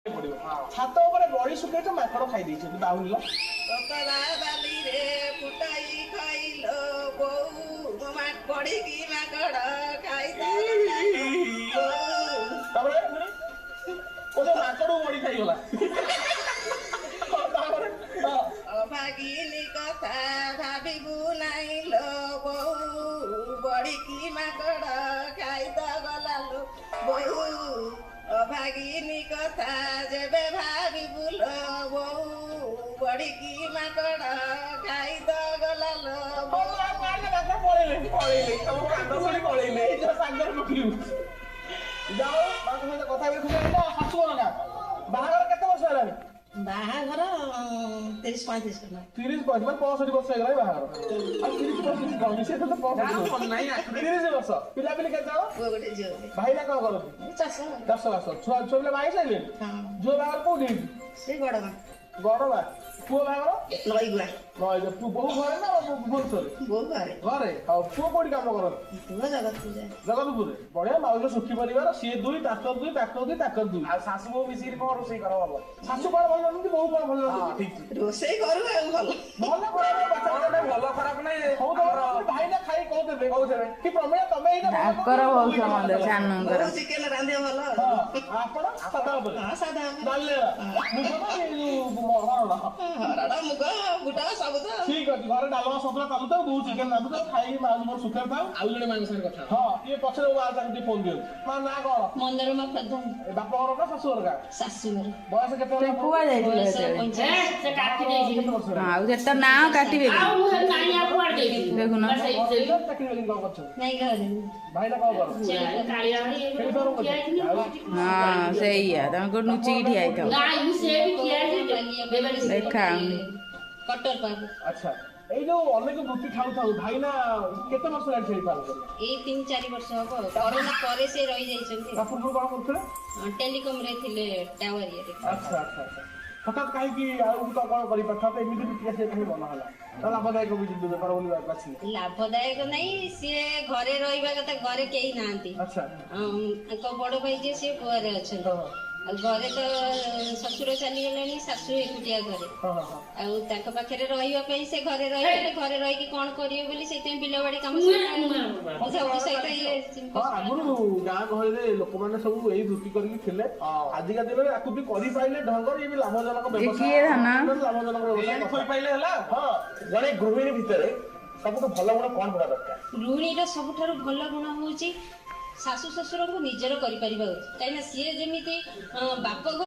ଛାତ ଉପରେ ବଡି ଶୁଖେଇଛ ମାଙ୍କଡ ଖାଇ ଦେଇଛନ୍ତି ବାହୁନିଲ ପତଳା ବାଲିରେ ଫୁଟାଇ ଖାଇଲ ବୋଉ ପଡିକି ମାଙ୍କଡ ତାପରେ ମାଙ୍କଡ ବଡି ଖାଇଗଲା ଅଭାଗିନୀ କଥା ଭାବିବୁ ନାହିଁ ଲୋ ବୋଉ ବଡିକି ମାଙ୍କଡ ଖାଇଦ ଗଲା ଲୋ ବୋଉ ଅଭାଗିନୀ କଥା ଯେବେ ଭାବିବୁ ଲୋ ବୋଉ ବଡିକି ମାଙ୍କଡ ଖାଇଦ ଗଲା ଲୋ ପଳେଇଲେ ସାଙ୍ଗରେ ପକେଇବୁ ଯାଅ ତାଙ୍କ ସହିତ କଥା ବି ଖୁସି ଶାଶୁ ନା ବାହାଘର କେତେ ବର୍ଷ ହେଲାଣି? ବାହାଘର 30-35 ବର୍ଷ 65 ବର୍ଷ ହେଇଗଲାଣି ବାହାଘର ଆଉ 30 ବର୍ଷ ପିଲାପିଲି କେତେ ଜଣ? ପୁଅ ଗୋଟେ ଝିଅ ଭାଇନା କଣ କରନ୍ତି? ଚାଷ ଛୁଆ ପିଲା ବାହା ହେଇସାରିଲେଣି? ଝିଅ ବାହାଘର କୋଉଠି ହେଇଛି? ସେ ଗଡମା ଗଡମା ପୁଅ ବାହାଘର ନଈଗୁଆ ବୋହୁ ଘରେ ନା ଭୁବନେଶ୍ୱରରେ? ବୋଉ ଘରେ ଘରେ ଆଉ ପୁଅ କୋଉଠି କାମ କରନ୍ତି? ପୁଅ ଜଗତପୁର ଯାଏ ଜଗତପୁରରେ ବଢିଆ ମାଉସ ସୁଖୀ ପରିବାର ସିଏ ଦୁଇ ତାଙ୍କର ଦୁଇ ତାଙ୍କର ଦୁଇ ଆଉ ଶାଶୁ ବୋହୁ ମିଶିକି କଣ ରୋଷେଇ କର ଭଲ? ଶାଶୁ କଣ ଭଲ ଲାଗନ୍ତି ବୋହୁ କଣ ଭଲ ଲାଗନ୍ତି? ରୋଷେଇ କରୁ ଆଉ ଭଲ ଭଲ ଭଲ ଖରାପ ନାହିଁ ଭାଇନା ଖାଇ କହୁଦେବେ କି ପ୍ରମେୟ ତମେ ତାଙ୍କର ବହୁତ ମନ୍ଦ ସାନଙ୍କର ଚିକେନ ରାନ୍ଧିବ ଭଲ ଆପଣ ସାଧା ଉପରେ ସାଧା ହରଡ଼ ମୁଗ ବୁଟ ସବୁ ତ ଠିକ ଅଛି ଘରେ ଡାଲମା ସନ୍ତୁଳା ଚାଲୁଥାଉ ବୋଉ ଚିକେନ ରାନ୍ଧୁଥାଉ ଖାଇକି ମାଉସ ମୋର ସୁଖରେ ଥାଉ ଆଉ ଜଣେ ମାଙ୍କ ସାଙ୍ଗେ କଥା ହଁ ଇଏ ପଛରେ ତାଙ୍କୁ ଟିକେ ଫୋନ ଦିଅନ୍ତୁ ମା ନା କଣ? ମନ୍ଦରମା ପ୍ରଧାନ ବାପ ଘର ନା ଶାଶୁ ଘର ଗାଁ? ଶାଶୁଘର ବୟସ କେତେ ହେଲା? ପୁଅ ଯାଇଥିଲେ ଆଉ ଯେତେ ନାଁ କାଟିବେ ଦେଖୁନ ନାଇଁ ଘରେ ଭାଇନା କଣ କର? ହଁ ସେଇଆ ତାଙ୍କୁ ଲୁଚିକି ଠିଆ ହେଇଥାଉ ଦେଖା କଟର ପାଖ ଆଚ୍ଛା ଏଇ ଯୋଉ ଅନେକ ବୃତ୍ତି ଥାଉ ଭାଇନା କେତେ ବର୍ଷ ହେଲାଣି ଛେଳି ପାଳନ କଲେ? ଏଇ 3-4 ବର୍ଷ ହବ କରୋନା ପରେ ସେ ରହିଯାଇଛନ୍ତି ପୂର୍ବରୁ କଣ କରୁଥିଲେ? ଟେଲିକମ ରେ ଥିଲେ ଟାୱାର ଇଏରେ ଆଚ୍ଛା ହଠାତ୍ କାହିଁକି ଆଉ ତ କଣ କରିପାରିଥାନ୍ତେ ଏମିତି ଟିକେ ସେ କାହିଁକି ମନ ହେଲା ଲାଭଦାୟକ ବେପାର ବୋଲି ବାଛିଲେ? ଲାଭଦାୟକ ନାହିଁ ସିଏ ଘରେ ରହିବା କଥା ଘରେ କେହି ନାହାନ୍ତି ଆଚ୍ଛା ତାଙ୍କ ବଡ ଭାଇ ଯିଏ ସିଏ ପୁଅରେ ଅଛନ୍ତି ଆଉ ଘରେ ତ ଶ୍ୱଶୁର ଚାଲିଗଲେଣି ଶାଶୁ ଏକୁଟିଆ ଘରେ ଆଉ ତାଙ୍କ ପାଖରେ ରହିବା ପାଇଁ ସେ ଘରେ ରହିଲେ ଘରେ ରହିକି କଣ କରିବେ ବୋଲି ସେଇଥିପାଇଁ ବିଲ ବାଡି କାମ ଆଗରୁ ଗାଁ ଗହଳିରେ ଲୋକମାନେ ସବୁ ଏଇ ବୃତ୍ତି କରିକି ଥିଲେ ଆଜିକା ଦିନରେ ଆକୁ ବି କରିପାରିଲେ ଢଙ୍ଗରେ ଇଏ ବି ଲାଭଜନକ ବ୍ୟବସାୟ ହେଲା। ହଁ ଜଣେ ଗୃହିଣୀ ଭିତରେ ସବୁଠୁ ଭଲ ଗୁଣ କଣ ହେବା ଦରକାର? ଗୃହିଣୀର ସବୁଠାରୁ ଭଲ ଗୁଣ ହଉଛି ଶାଶୁ ଶ୍ୱଶୁରଙ୍କୁ ନିଜର କରିପାରିବା ଉଚିତ କାହିଁକିନା ସିଏ ଯେମିତି ବାପ